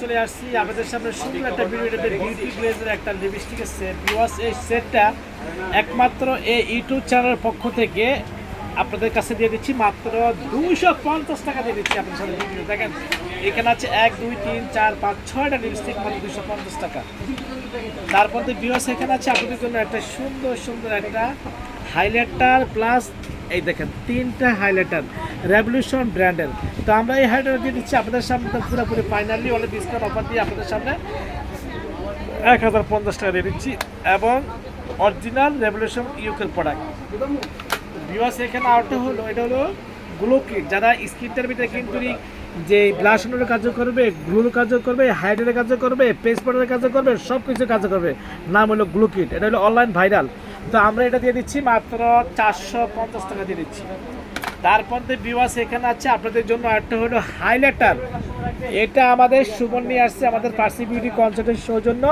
চলে আসছি আপনাদের সামনে সুন্দর একটা ভিডিওতে বিউটি গ্লেজের একটা লিপস্টিকের সেট। ভিউয়ার্স, এই সেটটা একমাত্র এই ইউটিউব চ্যানেলের পক্ষ থেকে আপনাদের কাছে দিয়ে দিচ্ছি মাত্র 250 টাকা দিয়ে দিচ্ছি আপনাদের সাথে। ভিডিও দেখেন, এখানে আছে 1 2 3 4 5 6টা লিপস্টিক মাত্র 250 টাকা। তারপর ভিউয়ার্স, এখানে আছে আপনাদের জন্য একটা সুন্দর সুন্দর একটা হাইলাইটার প্লাস এই দেখেন 3টা হাইলাইটার রেভলিউশন ব্র্যান্ডের। তো আমরা এই হাইলাইটার দিয়ে দিচ্ছি আপনাদের সামনে পুরোপুরি ফাইনালি অনেক ডিসকাউন্ট অফার দিয়ে আপনাদের সামনে 1050 টাকা দিয়ে দিচ্ছি এবং অরিজিনাল রেভলিউশন ইউকের প্রোডাক্ট। ভিউয়ার্স, এখানে আউটটা হলো এটা হলো গ্লো কিট, যারা স্কিনটার ভিতরে কিন্তু যে ব্লাশনের কাজ করবে, গ্লোর কাজ করবে, হাইড্রেটের কাজ করবে, পেস পাউডারের কাজ করবে, সব কিছু কাজ করবে, নাম হলো গ্লো কিট। এটা হলো অনলাইন ভাইরাল। তো আমরা এটা দিয়ে দিচ্ছি মাত্র 450 টাকা দিয়ে দিচ্ছি। তারপর ভিউয়ার্স, এখানে আছে আপনাদের জন্য একটা হলো হাইলাইটার। এটা আমাদের সুমন নিয়ে আসছে আমাদের পার্সি বিউটি কনসালটেন্ট শোর জন্য।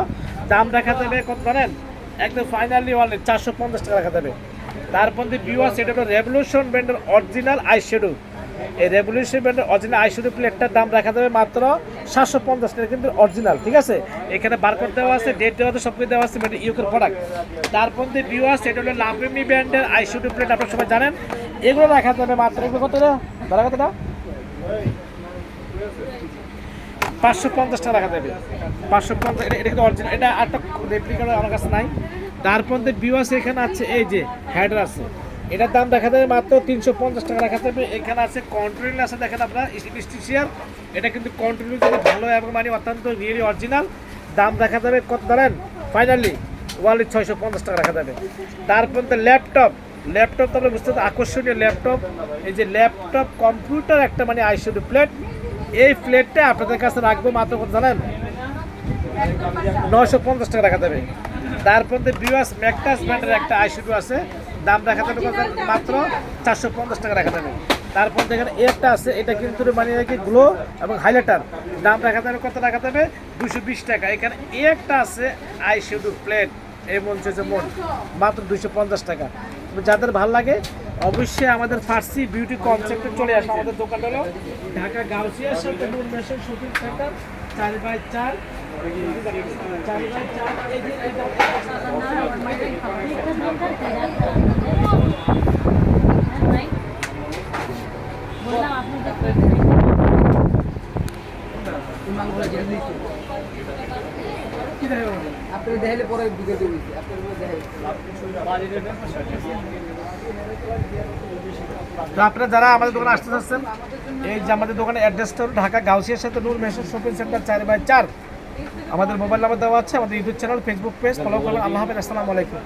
দাম রাখা দেবে কত জানেন? একদম ফাইনালি অনলাইন 450 টাকা রাখা দেবে। তারপর ভিউয়ার্স, এটা হলো রেভলিউশন ব্র্যান্ডের অরিজিনাল আইশ্যাডো। এই রেভলিউশন ব্র্যান্ডের অরিজিনাল আইশ্যাডো প্লেটটার দাম রাখা দেবে মাত্র 750 টাকা, কিন্তু অরিজিনাল, ঠিক আছে? এখানে বারকোড দেওয়া আছে, ডেট দেওয়া আছে, সব কিছু দেওয়া আছে, মানে ইউকের প্রোডাক্ট। তারপর ভিউয়ার্স, এটা হলো লাভমি ব্র্যান্ডের আইশ্যাডো প্লেট, আপনারা সবাই জানেন। এগুলো রাখা যাবে মাত্র কত ধরা কতটা 550 টাকা রাখা যাবে। 550, এটা কিন্তু অরিজিনাল, এটা একটা রেপ্লিকা আমার কাছে নাই। তারপর ভিউয়ার্স, এখানে আছে এই যে হেডার আছে, এটার দাম দেখা যাবে মাত্র 350 টাকা রাখা যাবে। এখানে আছে কন্ট্রোল আছে, দেখেন আপনারা স্টিচিয়ার, এটা কিন্তু কন্ট্রোল যদি ভালো এবং মানে অত্যন্ত রিয়েলি অরিজিনাল। দাম দেখা যাবে কত ধরেন ফাইনালি ওয়ালি 650 টাকা রাখা যাবে। তারপর ল্যাপটপ তো আমরা বুঝতে আকর্ষণীয় ল্যাপটপ, এই যে ল্যাপটপ কম্পিউটার একটা মানে আইশ্যাডো প্লেট, এই প্লেটটা আপনাদের কাছে রাখবো মাত্র কত জানেন? 950 টাকা রাখা যাবে। তারপর ভিউয়ার্স, ম্যাকটাস ব্র্যান্ডের একটা আইশ্যাডো আছে, দাম রাখা যাবে মাত্র 450 টাকা রাখা যাবে। তারপর দেখেন একটা আছে, এটা কিন্তু মানে কি গ্লো এবং হাইলাইটার, দাম রাখা যাবে কত রাখা যাবে? 220 টাকা। এখানে একটা আছে আইশ্যাডো প্লেট, এই মন চেয়েছে মন, মাত্র 250 টাকা। যাদের ভালো লাগে অবশ্যই আমাদের ফার্সি বিউটি কনসেপ্টে চলে আসে। আমাদের দোকান হলো ঢাকা গাউসিয়ার সাথে নূর মেশন শপিং সেন্টার 4x4 আপনি দেখাইলে পরে দিকে দিবি তো আপনারা যারা আমাদের দোকানে আসতে চাচ্ছেন, এই যে আমাদের দোকানের অ্যাড্রেসটা হলো ঢাকা গাউসিয়ার সাথে নূর মেশন শপিং সেন্টার 4x4। আমাদের মোবাইল নাম্বার দেওয়া আছে, আমাদের YouTube channel, Facebook page follow করবেন। আল্লাহ হাফেজ, আসসালামু আলাইকুম।